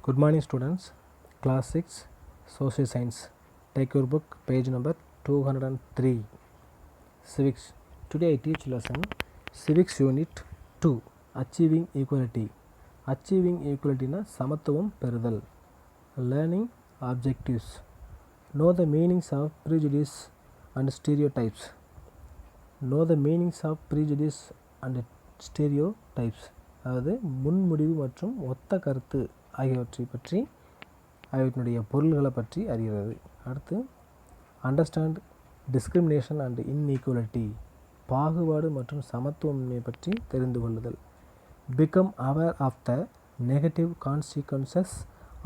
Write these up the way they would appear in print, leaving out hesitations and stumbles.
Good morning students, class 6 social science. Take your book, page number 203, civics. Today I teach lesson civics unit 2, achieving equality. Achieving equality na samathavam perudal. Learning objectives. Know the meanings of prejudice and stereotypes. Know the meanings of prejudice and stereotypes. அதாவது முன்முடிவு மற்றும் ஒத்த கருத்து ஆகியவற்றை பற்றி அவற்றினுடைய பொருள்களை பற்றி அறிகிறது. அடுத்து அண்டர்ஸ்டாண்ட் டிஸ்கிரிமினேஷன் அண்ட் இன்இக்வாலிட்டி, பாகுபாடு மற்றும் சமத்துவமின்மை பற்றி தெரிந்து கொள்ளுதல். Become aware of the negative consequences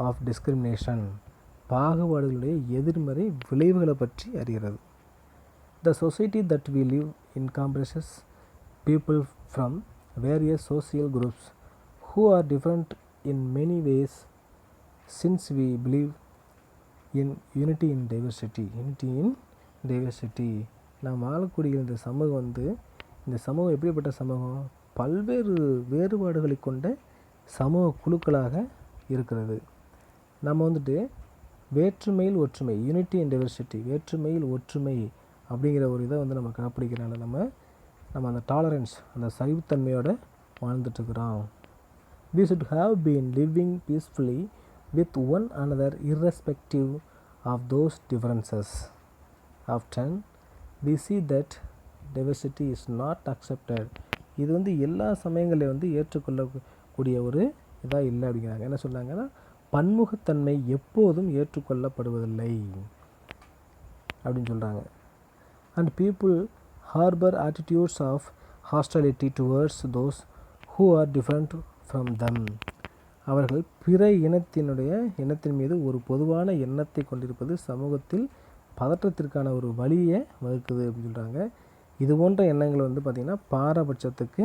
of discrimination, பாகுபாடுகளுடைய எதிர்மறை விளைவுகளை பற்றி அறிகிறது. The society that we live encompasses people from various social groups who are different in many ways, since we believe in unity in diversity. நாம் வாழக்கூடிய இந்த சமூகம் இந்த சமூகம் எப்படிப்பட்ட சமூகம்? பல்வேறு வேறுபாடுகளை கொண்ட சமூக குழுக்களாக இருக்கிறது. நம்ம வேற்றுமையில் ஒற்றுமை, யூனிட்டி இன் டைவர்சிட்டி, வேற்றுமையில் ஒற்றுமை அப்படிங்கிற ஒரு இதை நம்ம கடைப்பிடிக்கிறனால நம்ம அந்த டாலரன்ஸ், அந்த சகிப்புத்தன்மையோட வாழ்ந்துட்டுருக்குறோம். We should have been living peacefully with one another irrespective of those differences. Often we see that diversity is not accepted. இது எல்லா சமயங்களையும் ஏற்றுக்கொள்ளக்கூடிய ஒரு இதாக இல்லை அப்படிங்கிறாங்க. என்ன சொல்கிறாங்கன்னா, பன்முகத்தன்மை எப்போதும் ஏற்றுக்கொள்ளப்படுவதில்லை அப்படின்னு சொல்கிறாங்க. And people harbor attitudes of hostility towards those who are different from them. அவர்கள் பிற இனத்தின் மீது ஒரு பொதுவான எண்ணத்தை கொண்டிருப்பது சமூகத்தில் பதற்றத்திற்கான ஒரு வழியை வகுக்குது அப்படின்னு சொல்கிறாங்க. இது போன்ற எண்ணங்கள் பார்த்திங்கன்னா பாரபட்சத்துக்கு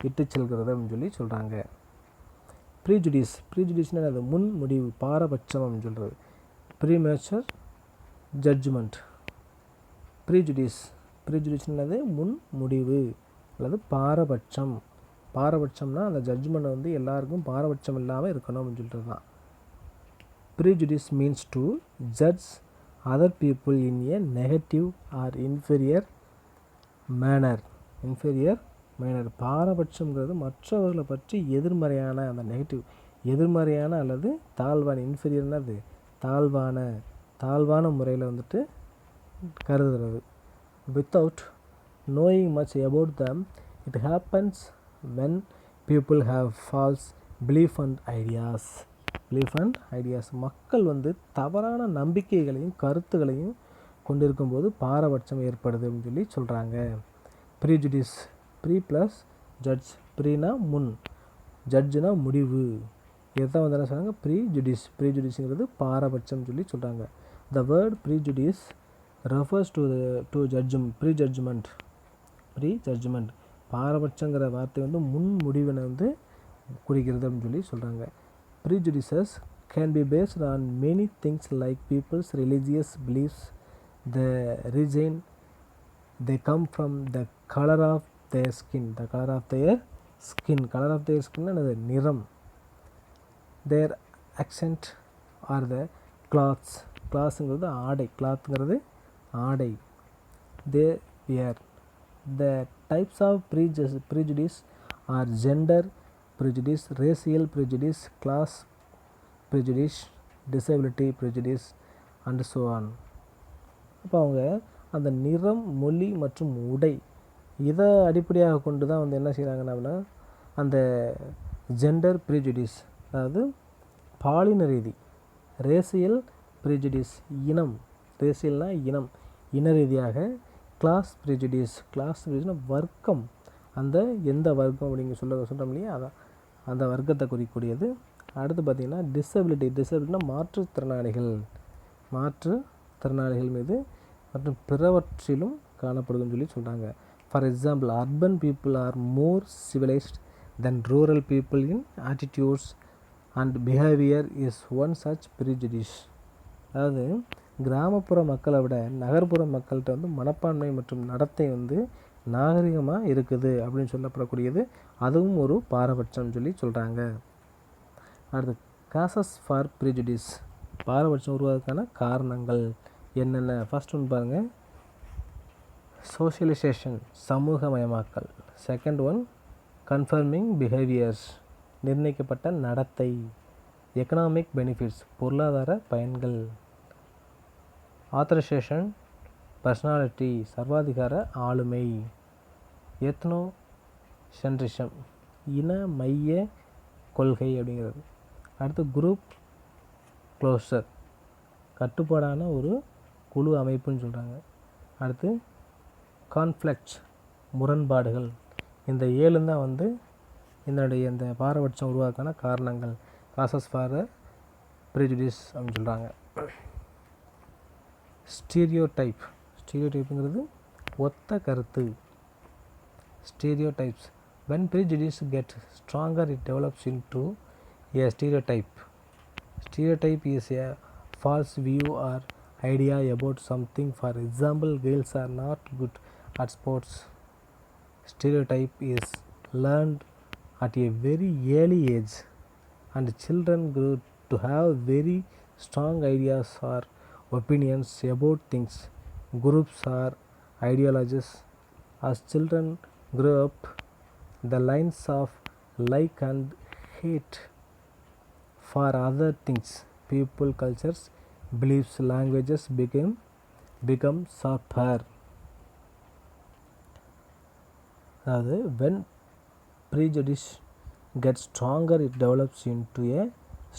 இட்டு செல்கிறது அப்படின்னு சொல்கிறாங்க. ப்ரீஜுடிஸ்னால் அது முன் முடிவு, பாரபட்சம் அப்படின்னு சொல்கிறது. Premature judgement. ப்ரீஜுடிஸ்னது முன் முடிவு அல்லது பாரபட்சம். பாரபட்சம்னா அந்த ஜட்ஜ்மெண்ட் எல்லாருக்கும் பாரபட்சம் இல்லாமல் இருக்கணும் அப்படின்னு சொல்லிட்டு தான். Prejudice means to judge other people in a negative or inferior manner. பாரபட்சங்கிறது மற்றவர்களை பற்றி எதிர்மறையான, அந்த நெகட்டிவ் எதிர்மறையான அல்லது தாழ்வான, இன்ஃபீரியர்னது தாழ்வான முறையில் கருதுகிறது. Without knowing much about them, it happens when people have false belief and ideas. மக்கள் தவறான நம்பிக்கைகளையும் கருத்துகளையும் கொண்டிருக்கும்போது பாரபட்சம் ஏற்படுது அப்படின்னு சொல்கிறாங்க. Prejudice, pre plus judge. ப்ரீனா முன், ஜட்ஜுனா முடிவு. இதுதான் என்ன சொல்கிறாங்க, ப்ரீஜுடிஸ்ங்கிறது பாரபட்சம் சொல்கிறாங்க. The word prejudice refers to prejudgment. பாரபட்சங்கிற வார்த்தை முன் முடிவினை குறிக்கிறது அப்படின்னு சொல்கிறாங்க. Prejudices can be based on many things like people's religious beliefs, the region they come from, the color of their skin. Color of their skin நிறம். Their accent or the clothsங்கிறது ஆடை. ஆடை. They wear. The types of prejudice are gender prejudice, racial prejudice, class prejudice, disability prejudice and so on. அப்போ அவங்க அந்த நிறம், மொழி மற்றும் உடை இதை அடிப்படையாக கொண்டு தான் என்ன செய்கிறாங்கன்னா, அந்த ஜெண்டர் ப்ரீஜுடிஸ் அதாவது பாலின ரீதி, ரேசியல் ப்ரீஜுடிஸ் இனம், ரேசியல்னா இனம், இன ரீதியாக, கிளாஸ் ப்ரீஜுடிஸ்னா வர்க்கம், அந்த எந்த வர்க்கம் அப்படிங்க சொல்கிறோம் இல்லையா, அதான் அந்த வர்க்கத்தை குறிக்கக்கூடியது. அடுத்து பார்த்திங்கன்னா டிசபிலிட்டினா மாற்றுத்திறனாளிகள் மீது மற்றும் பிறவற்றிலும் காணப்படுதுன்னு சொல்கிறாங்க. For example, urban people are more civilised then rural people in attitudes and behaviour is one such prejudice. அதாவது கிராமப்புற மக்களை விட நகர்ப்புற மக்கள்கிட்ட மனப்பான்மை மற்றும் நடத்தை நாகரிகமாக இருக்குது அப்படின்னு சொல்லப்படக்கூடியது, அதுவும் ஒரு பாரபட்சம் சொல்கிறாங்க. அடுத்து காசஸ் ஃபார் ப்ரிஜுடிஸ், பாரபட்சம் உருவாவதற்கான காரணங்கள் என்னென்ன? ஃபர்ஸ்ட் ஒன்று பாருங்கள், சோஷியலைசேஷன், சமூகமயமாக்கல். செகண்ட் ஒன், கன்ஃபர்மிங் பிஹேவியர்ஸ், நிர்ணயிக்கப்பட்ட நடத்தை. எக்கனாமிக் பெனிஃபிட்ஸ், பொருளாதார பயன்கள். ஆத்தரைசேஷன், பர்சனாலிட்டி, சர்வாதிகார ஆளுமை. எத்னோ சென்ட்ரிசம், இன மைய கொள்கை அப்படிங்கிறது. அடுத்து குரூப் க்ளோஸர், கட்டுப்பாடான ஒரு குழு அமைப்புன்னு சொல்கிறாங்க. அடுத்து கான்ஃப்ளிக்ட்ஸ், முரண்பாடுகள். இந்த 7 தான் வந்து இதனுடைய இந்த பாரபட்சம் உருவாக்கான காரணங்கள், காசஸ் ஃபார் ப்ரிஜுடிஸ் அப்படின்னு சொல்கிறாங்க. ஸ்டீரியோடைப், ஸ்டீரியோடைப்புங்கிறது ஒத்த கருத்து. Stereotypes, when prejudice gets stronger it develops into a stereotype. Stereotype is a false view or idea about something. For example, girls are not good at sports. Stereotype is learned at a very early age and children grow to have very strong ideas or opinions about things, groups or ideologies. As children grow up, the lines of like and hate for other things, people, cultures, beliefs, languages become sharper. அதாவது when prejudice gets stronger it develops into a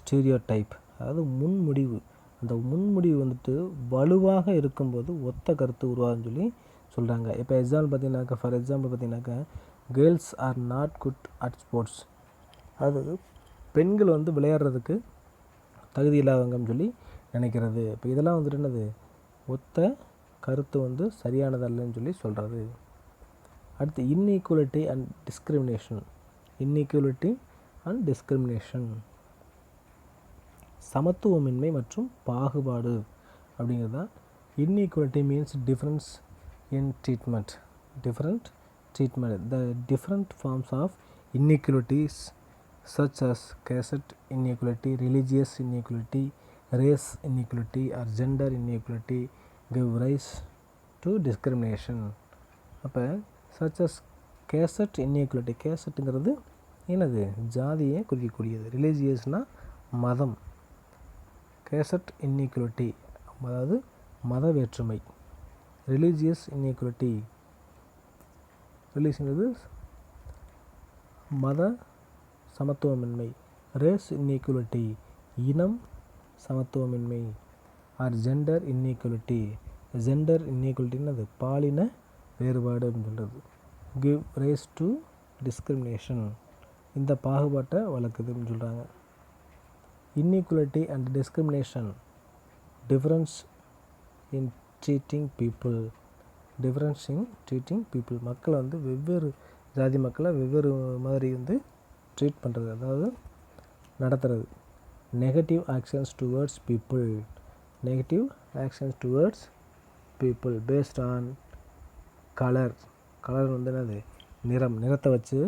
stereotype. அதாவது முன்முடிவு, அந்த முன்முடிவு வந்துட்டு வலுவாக இருக்கும்போது ஒத்த கருத்து உருவாகுன்னு சொல்லி சொல்கிறாங்க. இப்போ எக்ஸாம்பிள் பார்த்தீங்கன்னாக்கா, ஃபார் எக்ஸாம்பிள் பார்த்தீங்கன்னாக்கா, girls are not good at sports, அது பெண்கள் வந்து விளையாடுறதுக்கு தகுதி இல்லாதவங்கன்னு சொல்லி நினைக்கிறது. இப்போ இதெல்லாம் வந்துட்டு என்னது, ஒத்த கருத்து வந்து சரியானதல்லன்னு சொல்லி சொல்கிறது. அடுத்து inequality and discrimination. Inequality and discrimination, சமத்துவமின்மை மற்றும் பாகுபாடு அப்படிங்கிறது தான். Inequality means difference in treatment. Different treatment, the different forms of inequalities such as caste inequality, religious inequality, race inequality or gender inequality give rise to discrimination. அப்போ such as caste inequality, casteங்கிறது என்னது, ஜாதியை குறிக்கக்கூடியது. ரிலீஜியஸ்னால் மதம். caste inequality அதாவது மத வேற்றுமை. Religious inequality, religious மத சமத்துவமின்மை. ரேஸ் இன்இக்வலிட்டி, இனம் சமத்துவமின்மை. ஆர் ஜெண்டர் இன்இக்வலிட்டி, ஜெண்டர் இன்இக்வலிட்டின்னு பாலின வேறுபாடு அப்படின்னு சொல்கிறது. கிவ் ரேஸ் டு டிஸ்கிரிமினேஷன், இந்த பாகுபாட்டை வளர்க்குதுன்னு சொல்கிறாங்க. Inequality and discrimination, difference in treating people. Difference in treating people, மக்களை வந்து வெவ்வேறு ஜாதி மக்களை வெவ்வேறு மாதிரி வந்து ட்ரீட் பண்ணுறது, அதாவது நடத்துறது. Negative actions towards people, negative actions towards people based on colour. Colour வந்து என்னது, நிறம், நிறத்தை வச்சு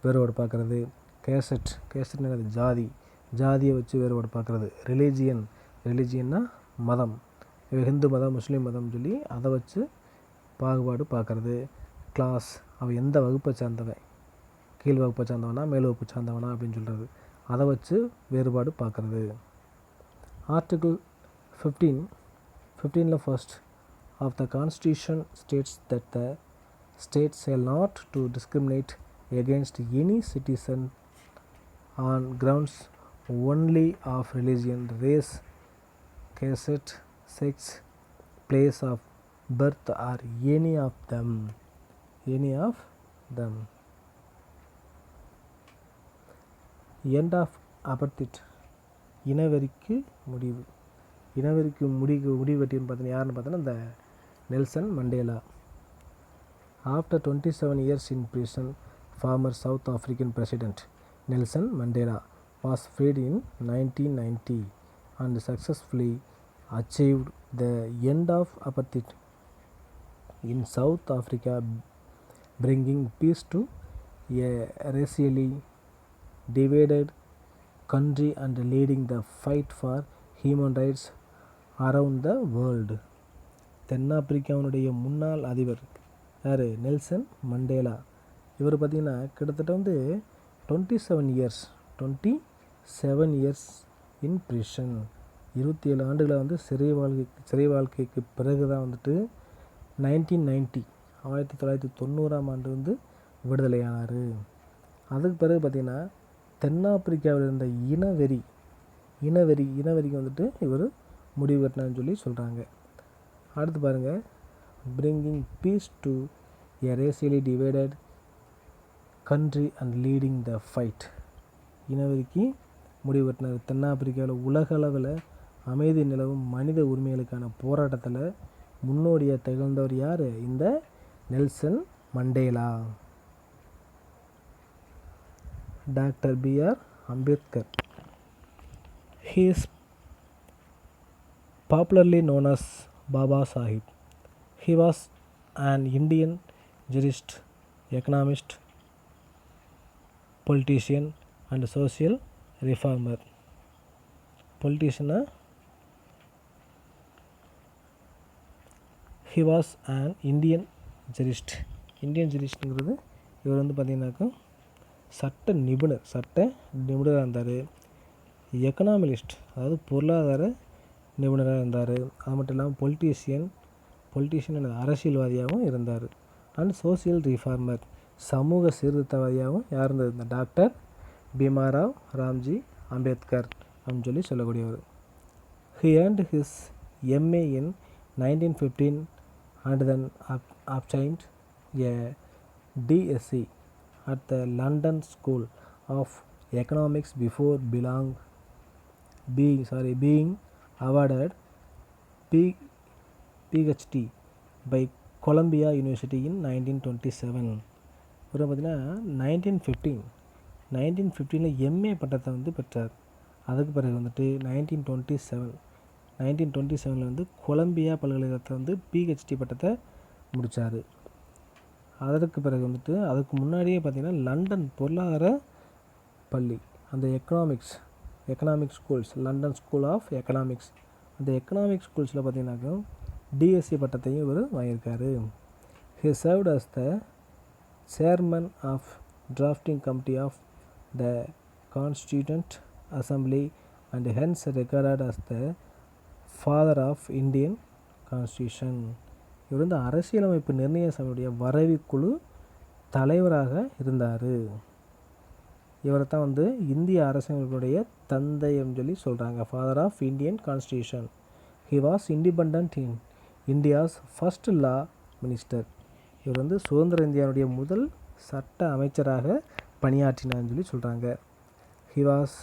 வேறுபாடு பார்க்குறது. கேசட், கேசட்னு என்னது, ஜாதி, ஜாதியை வச்சு வேறுபாடு பார்க்குறது. ரிலீஜியன், ரிலீஜியன்னா மதம், ஹிந்து மதம் முஸ்லீம் மதம்னு சொல்லி அதை வச்சு பாகுபாடு பார்க்குறது. கிளாஸ், அவன் எந்த வகுப்பை சார்ந்தவன், கீழ் வகுப்பை சார்ந்தவனா மேல் வகுப்பை சார்ந்தவனா அப்படின்னு சொல்கிறது, அதை வச்சு வேறுபாடு பார்க்குறது. Article 15 first of the constitution states that the state shall not to discriminate against any citizen on grounds only of religion, race, caste, sex, place of birth or any of them. End of apartheid, இனவெறிக்கு முடிவு. இனவெறிக்கு முடிவெட்டின்னு பார்த்தீங்கன்னா யாருன்னு பார்த்தோன்னா இந்த Nelson Mandela. After 27 years in prison, former South African President Nelson Mandela was freed in 1990 and successfully achieved the end of apartheid in South Africa, bringing peace to a racially divided country and leading the fight for human rights around the world. தென்னாப்பிரிக்காவினுடைய முன்னாள் அதிபர் யார்? Nelson Mandela. இவர் பார்த்திங்கன்னா கிட்டத்தட்ட வந்து 27 years in prison, 27 ஆண்டுகளை வந்து சிறை வாழ்க்கைக்கு பிறகு தான் வந்துட்டு 1990 ஆண்டு வந்து விடுதலையானார். அதுக்கு பிறகு பார்த்திங்கன்னா தென்னாப்பிரிக்காவில் இருந்த இனவெறிக்கு வந்துட்டு இவர் முடிவு கட்டினான்னு சொல்லி சொல்கிறாங்க. அடுத்து பாருங்கள், bringing peace to a racially divided country and leading the fight. இனவெறிக்கு முடிவு கட்டினார். தென்னாப்பிரிக்காவில் உலக அளவில் அமைதி நிலவும் மனித உரிமைகளுக்கான போராட்டத்தில் முன்னோடியாக திகழ்ந்தவர் யார்? இந்த Nelson Mandela. Doctor B R Ambedkar. He is popularly known as Baba Sahib. He was an Indian jurist, economist, politician and social reformer. He was an Indian jurist. Indian ஜுரிஸ்ட்ங்கிறது இவர் வந்து பார்த்திங்கனாக்கா சட்ட நிபுணராக இருந்தார். எக்கனாமிஸ்ட், அதாவது பொருளாதார நிபுணராக இருந்தார். அது மட்டும் இல்லாமல் பொலிட்டீஷியன் அரசியல்வாதியாகவும் இருந்தார். அண்ட் சோசியல் ரிஃபார்மர், சமூக சீர்திருத்தவாதியாகவும் யார் இருந்தது? இந்த டாக்டர் பீமாராவ் ராம்ஜி அம்பேத்கர் அப்படின்னு சொல்லி சொல்லக்கூடியவர். He earned his MA in 1915 and then obtained a DSc at the London School of Economics before being awarded PhD by Columbia University in 1927. அப்புறம் பார்த்திங்கன்னா 1915 எம்ஏ பட்டத்தை வந்து பெற்றார். அதுக்கு பிறகு வந்துட்டு 1927 வந்து கொலம்பியா பல்கலைக்கழகத்தை வந்து PhD பட்டத்தை முடித்தார். அதற்கு பிறகு வந்துட்டு அதுக்கு முன்னாடியே பார்த்திங்கன்னா லண்டன் பொருளாதார பள்ளி, அந்த economics schools, London school of economics, அந்த எக்கனாமிக்ஸ் ஸ்கூல்ஸில் பார்த்திங்கனாக்கா டிஎஸ்சி பட்டத்தையும் இவர் வாங்கியிருக்காரு. He served as the chairman of drafting committee of the Constituent Assembly and hence regarded as the father of Indian Constitution. இவர் வந்து அரசியலமைப்பு நிர்ணய சபையுடைய வரைவுக்குழு தலைவராக இருந்தார். இவரை தான் வந்து இந்திய அரசியலமைப்புடைய தந்தை அப்படின்னு சொல்லி சொல்கிறாங்க. Father of Indian constitution. He was independent in India's first law minister. இவர் வந்து சுதந்திர இந்தியாவுடைய முதல் சட்ட அமைச்சராக பணியாற்றினார்னு சொல்லி சொல்கிறாங்க. He was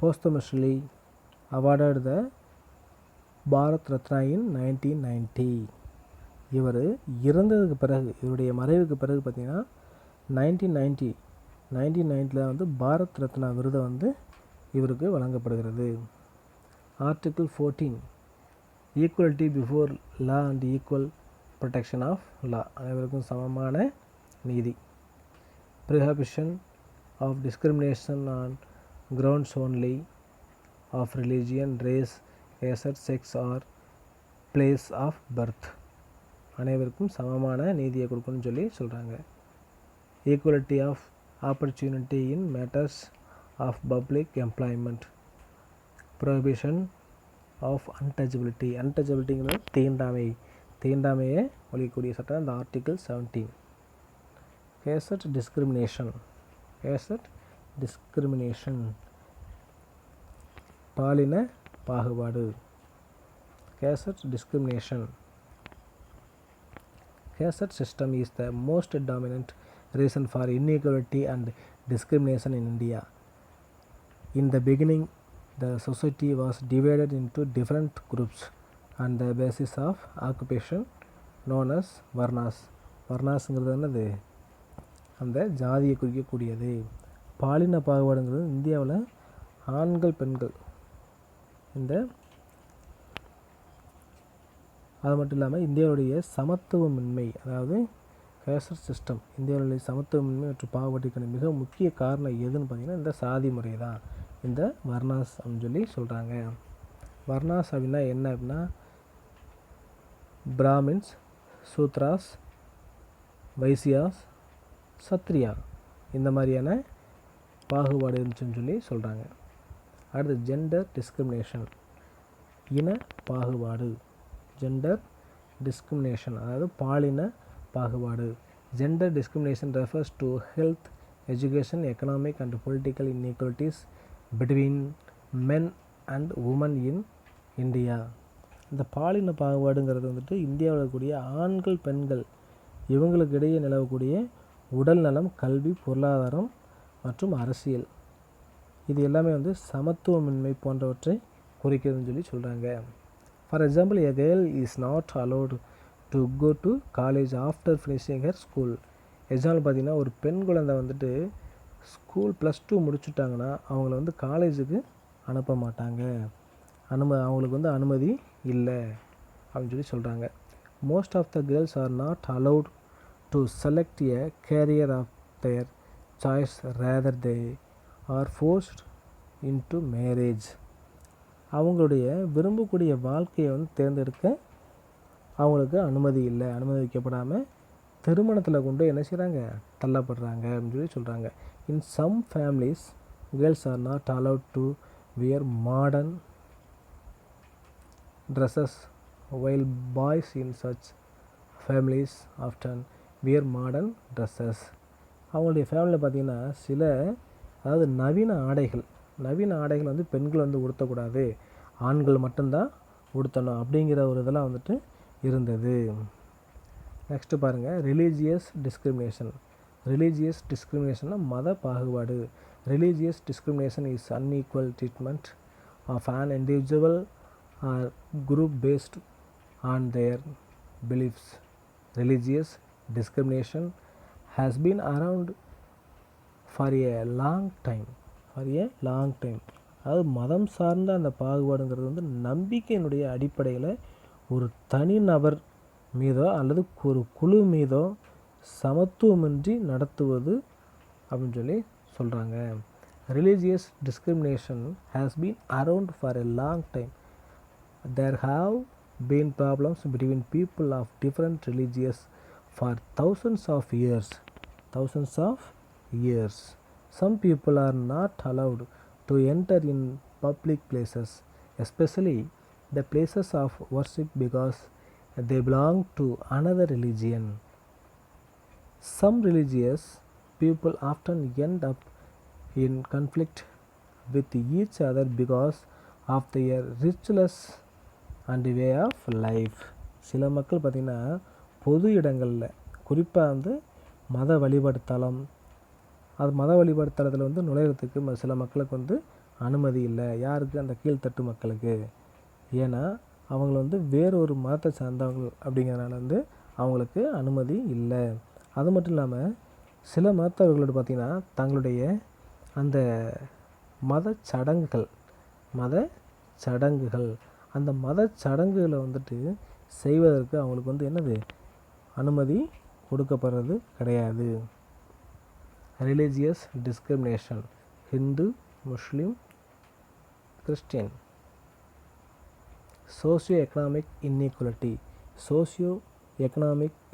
posthumously awarded the Bharat Ratna in 1990. இவர் இறந்ததுக்கு பிறகு, இவருடைய மறைவுக்கு பிறகு பார்த்திங்கன்னா 1990 வந்து பாரத் ரத்னா விருதை வந்து இவருக்கு வழங்கப்படுகிறது. Article 14 equality before law and equal protection of law, அனைவருக்கும் சமமான நீதி. Prohibition of discrimination on grounds only of religion, race, caste, sex or place of birth, அனைவருக்கும் சமமான நீதியை கொடுக்கணும்னு சொல்லி சொல்கிறாங்க. Equality of opportunity in matters of public employment. Prohibition of அன்டச்சபிலிட்டிங்கிறது தீண்டாமையை ஒழிக்கக்கூடிய சட்டம், அந்த ஆர்டிகிள் 17. கேசட் டிஸ்கிரிமினேஷன் பாலின பாகுபாடு. Caste system is the most dominant reason for inequality and discrimination in India. In the beginning, the society was divided into different groups on the basis of occupation known as varnas. வர்ணாஸுங்கிறது என்னது? அந்த ஜாதியை குறிக்கக்கூடியது. பாலின பாகுபாடுங்கிறது இந்தியாவில் ஆண்கள் பெண்கள் அது மட்டும் இல்லாமல் இந்தியாவுடைய சமத்துவமின்மை, அதாவது கேஸ்ட் சிஸ்டம், இந்தியாவில் சமத்துவமின்மை மற்றும் பாகுபாட்டிற்கான மிக முக்கிய காரணம் எதுன்னு பார்த்தீங்கன்னா இந்த சாதி முறை தான், இந்த வர்ணாஸ் அப்படின்னு சொல்லி சொல்கிறாங்க. வர்ணாஸ் அப்படின்னா என்ன அப்படின்னா பிராமின்ஸ், சூத்ராஸ், வைசியாஸ், சத்ரியா இந்த மாதிரியான பாகுபாடு இருந்துச்சுன்னு சொல்லி சொல்கிறாங்க. அடுத்து ஜெண்டர் டிஸ்கிரிமினேஷன், இன பாகுபாடு. ஜெண்டர் டிஸ்கிரிமினேஷன் அதாவது பாலின பாகுபாடு. Gender discrimination refers to health, education, economic and political inequalities between men and women in India. இந்த பாலின பாகுபாடுங்கிறது வந்துட்டு இந்தியாவில் இருக்கக்கூடிய ஆண்கள் பெண்கள் இவங்களுக்கு இடையே நிலவக்கூடிய உடல் நலம், கல்வி, பொருளாதாரம் மற்றும் அரசியல் இது எல்லாமே வந்து சமத்துவமின்மை போன்றவற்றை குறிக்கிறதுன்னு சொல்லி சொல்கிறாங்க. For example, a girl is not allowed to go to college after finishing her school. Example பார்த்திங்கன்னா ஒரு பெண் குழந்தை வந்துட்டு ஸ்கூல் +2 முடிச்சுட்டாங்கன்னா அவங்கள வந்து காலேஜுக்கு அனுப்ப மாட்டாங்க, அவங்களுக்கு வந்து அனுமதி இல்லை அப்படின்னு சொல்லி சொல்கிறாங்க. Most of the girls are not allowed to select a career of their choice rather they are forced into marriage. அவங்களுடைய விரும்பக்கூடிய வாழ்க்கையை வந்து தேர்ந்தெடுக்க அவங்களுக்கு அனுமதி இல்லை, அனுமதிக்கப்படாமல் திருமணத்தில் கொண்டு என்ன செய்கிறாங்க, தள்ளப்படுறாங்க அப்படின்னு சொல்லி சொல்கிறாங்க. In some families girls are not allowed to wear modern dresses while boys in such families often wear modern dresses. அவங்களுடைய ஃபேமிலியில் பார்த்திங்கன்னா சில அதாவது நவீன ஆடைகள் வந்து பெண்கள் வந்து உடுத்தக்கூடாது, ஆண்கள் மட்டும்தான் உடுத்தணும் அப்படிங்கிற ஒரு இதெல்லாம் வந்துட்டு இருந்தது. நெக்ஸ்ட்டு பாருங்கள், ரிலீஜியஸ் டிஸ்கிரிமினேஷன்னா மத பாகுபாடு. Religious discrimination is unequal treatment of an individual or group based on their beliefs. Religious discrimination has been around for a long time. அதாவது மதம் சார்ந்த அந்த பாகுபாடுங்கிறது வந்து நம்பிக்கையினுடைய அடிப்படையில் ஒரு தனிநபர் மீதோ அல்லது ஒரு குழு மீதோ சமத்துவமின்றி நடத்துவது அப்படின்னு சொல்லி சொல்கிறாங்க. Religious discrimination has been around for a long time. There have been problems between people of different religions for thousands of years. Some people are not allowed to enter in public places, especially the places of worship, because they belong to another religion. Some religious people often end up in conflict with each other because of their rituals and way of life. சில மக்கள் பார்த்திங்கன்னா பொது இடங்களில் குறிப்பாக வந்து மத வழிபாடு தலத்தில் வந்து நுழையிறதுக்கு சில மக்களுக்கு வந்து அனுமதி இல்லை. யாருக்கு? அந்த கீழ்த்தட்டு மக்களுக்கு. ஏன்னா அவங்கள வந்து வேறொரு மதத்தை சார்ந்தவங்க அப்படிங்கிறதுனால வந்து அவங்களுக்கு அனுமதி இல்லை. அது மட்டும் இல்லாமல் சில மதத்தவர்களோடு பார்த்திங்கன்னா தங்களுடைய அந்த மத சடங்குகள் அந்த மத சடங்குகளை வந்துட்டு செய்வதற்கு அவங்களுக்கு வந்து என்னது அனுமதி கொடுக்கப்படுறது கிடையாது. ரிலீஜியஸ் டிஸ்கிரிமினேஷன், ஹிந்து, முஸ்லீம், கிறிஸ்டியன். சோசியோ எக்கனாமிக்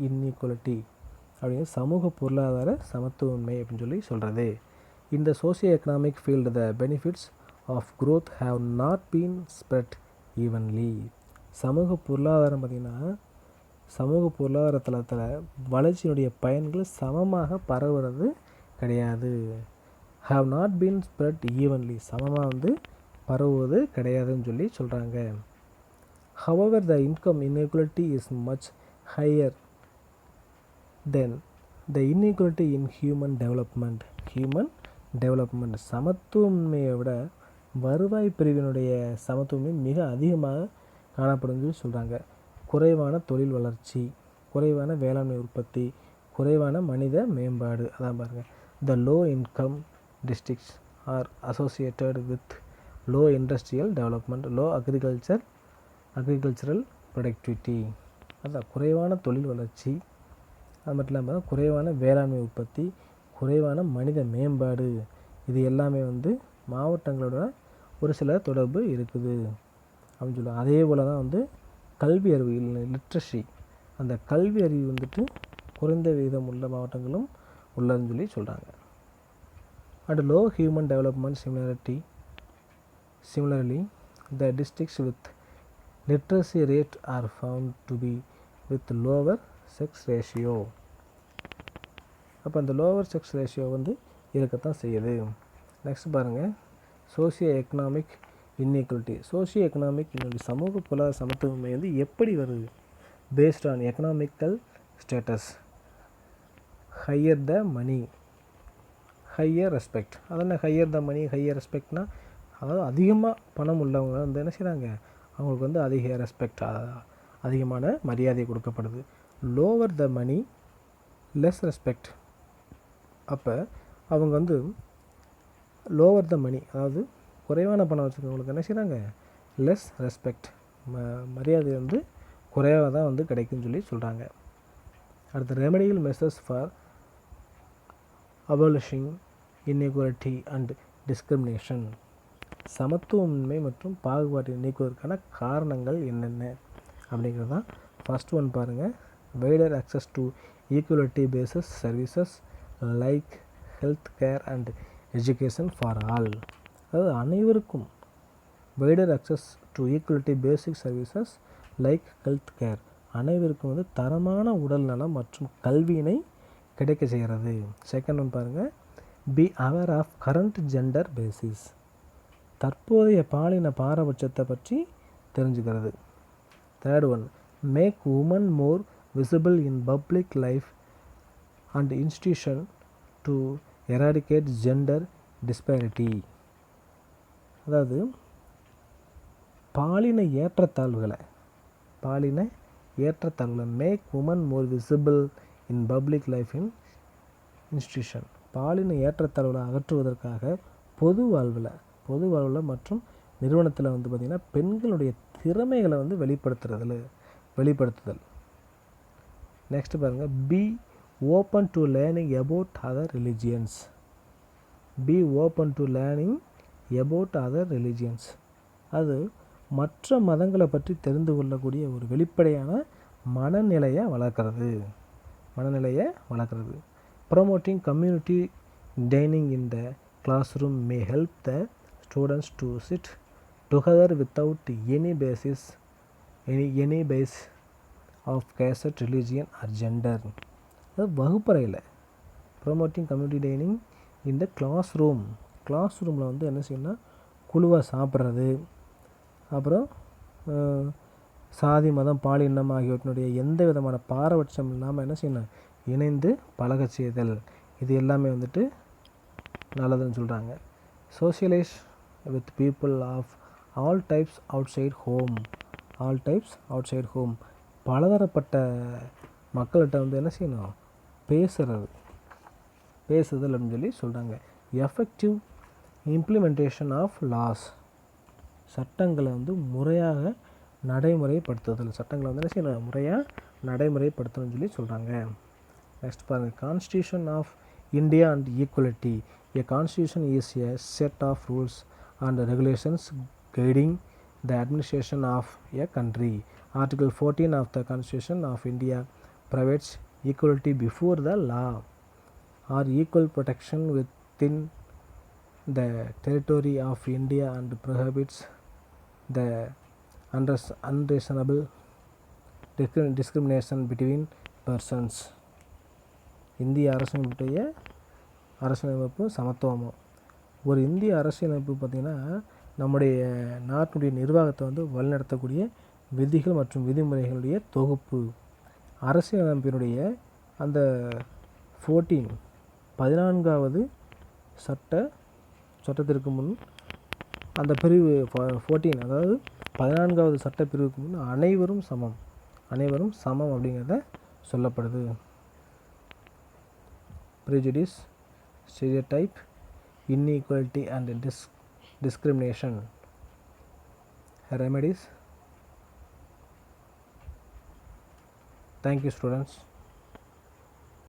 இன்இக்வாலிட்டி அப்படிங்கிற சமூக பொருளாதார சமத்துவமின்மை அப்படின்னு சொல்லி சொல்கிறது. In the socio-economic field, the benefits of growth have not been spread evenly. சமூக பொருளாதாரம் பார்த்திங்கன்னா சமூக பொருளாதார தளத்தில் வளர்ச்சியினுடைய பயன்கள் சமமாக பரவுறது கிடையாது. have not been spread evenly, சமமாக வந்து பரவுவது கிடையாதுன்னு சொல்லி சொல்கிறாங்க. however, the income inequality is much higher than the inequality in human development. சமத்துவமின்மையை விட வருவாய் பிரிவினுடைய சமத்துவமே மிக அதிகமாக காணப்படும் சொல்லி சொல்கிறாங்க. குறைவான தொழில் வளர்ச்சி, குறைவான வேளாண்மை உற்பத்தி, குறைவான மனித மேம்பாடு. அதான் பாருங்கள், the low income districts are associated with low industrial development, low agricultural productivity. அதான் குறைவான தொழில் வளர்ச்சி, அது மட்டும் இல்லாமல் குறைவான வேளாண்மை உற்பத்தி, குறைவான மனித மேம்பாடு, இது எல்லாமே வந்து மாவட்டங்களோட ஒரு சில தொடர்பு இருக்குது அப்படின்னு சொல்லுவாங்க. அதே போல் தான் வந்து கல்வி அறிவு லிட்ரஸி, அந்த கல்வி அறிவு வந்துட்டு குறைந்த விகிதம் உள்ள மாவட்டங்களும் உள்ளதுன்னு சொல்லி சொல்கிறாங்க. And low human development similarly the districts with literacy rate are found to be with lower sex ratio. அப்போ அந்த லோவர் செக்ஸ் ரேஷியோ வந்து இருக்கத்தான் செய்யுது. நெக்ஸ்ட் பாருங்கள், socio economic inequality. Socio economic சமூக பொருளாதார சமத்துவமை வந்து எப்படி வருது? Based on economical status, higher the money higher respect. அதென்ன ஹையர் த மணி ஹையர் ரெஸ்பெக்ட்னா, அதாவது அதிகமாக பணம் உள்ளவங்க வந்து என்ன செய்கிறாங்க, அவங்களுக்கு வந்து அதிக ரெஸ்பெக்ட், அதிகமான மரியாதை கொடுக்கப்படுது. Lower the money less respect. அப்போ அவங்க வந்து லோவர் த மணி, அதாவது குறைவான பணம் வச்சுருக்கவங்களுக்கு என்ன செய்கிறாங்க, லெஸ் ரெஸ்பெக்ட், மரியாதை வந்து குறைவாக தான் வந்து கிடைக்குன்னு சொல்லி சொல்கிறாங்க. அடுத்து remedial measures for abolishing inequality and discrimination. சமத்துவமின்மை மற்றும் பாகுபாட்டை நீக்குவதற்கான காரணங்கள் என்னென்ன அப்படிங்கிறது தான் ஃபஸ்ட் ஒன் பாருங்கள். Wider access to equality basic services like health care and education for all. அதாவது அனைவருக்கும் wider access to equality basic services like health care, அனைவருக்கும் வந்து தரமான உடல் நலம் மற்றும் கல்வியினை கிடைக்க செய்கிறது. செகண்ட் ஒன் பாருங்கள், be aware of current gender biases, தற்போதைய பாலின பாரபட்சத்தை பற்றி தெரிஞ்சுக்கிறது. Third one, make women more visible in public life and institution to eradicate gender disparity. அதாவது பாலின ஏற்றத்தாழ்வுகளை make women more visible in public life in institution, பாலின ஏற்றத்தாழ்வுகளை அகற்றுவதற்காக பொது வாழ்வில் மற்றும் நிறுவனத்தில் வந்து பார்த்திங்கன்னா பெண்களுடைய திறமைகளை வந்து வெளிப்படுத்துதல். நெக்ஸ்ட் பாருங்கள், be open to learning about other religions. Be open to learning about other religions, அது மற்ற மதங்களை பற்றி தெரிந்து கொள்ளக்கூடிய ஒரு வெளிப்படையான மனநிலையை வளர்க்குறது. Promoting community dining in the classroom may help the students to sit together without any base of caste, religion or gender. அது வகுப்பறையில் promoting community dining in the class ரூமில் வந்து என்ன செய்யணும்னா குழுவாக சாப்பிட்றது, அப்புறம் சாதி மதம் பாலினம் ஆகியவற்றினுடைய எந்த விதமான பாரபட்சம் இல்லாமல் என்ன செய்யணும், இணைந்து பழக செய்தல், இது எல்லாமே வந்துட்டு நல்லதுன்னு சொல்கிறாங்க. Socialize with people of all types outside home, பலதரப்பட்ட மக்கள்கிட்ட வந்து என்ன செய்யணும், பேசுதல் அப்படின்னு சொல்லி சொல்கிறாங்க. எஃபெக்டிவ் இம்ப்ளிமெண்டேஷன் ஆஃப் லாஸ், சட்டங்களை வந்து முறையாக நடைமுறைப்படுத்துதல், சட்டங்களை வந்து என்ன செய்யணும், முறையாக நடைமுறைப்படுத்தணும்னு சொல்லி சொல்கிறாங்க. நெக்ஸ்ட் பாருங்கள், constitution of India and equality. A constitution is a set of rules and regulations guiding the administration of a country. Article 14 of the Constitution of India provides equality before the law or equal protection within the territory of India and prohibits the unreasonable discrimination between persons. இந்திய அரசியலமைப்பு சமத்துவமும். ஒரு இந்திய அரசியலமைப்பு பார்த்திங்கன்னா நம்முடைய நாட்டுடைய நிர்வாகத்தை வந்து வழிநடத்தக்கூடிய விதிகள் மற்றும் விதிமுறைகளுடைய தொகுப்பு. அரசியலமைப்பினுடைய அந்த 14வது சட்டத்திற்கு முன் அந்த பிரிவு 14, அதாவது 14வது சட்ட பிரிவுக்கு முன் அனைவரும் சமம் அப்படிங்கிறத சொல்லப்படுது. Prejudice, stereotype, inequality and discrimination. Remedies. Thank you, students.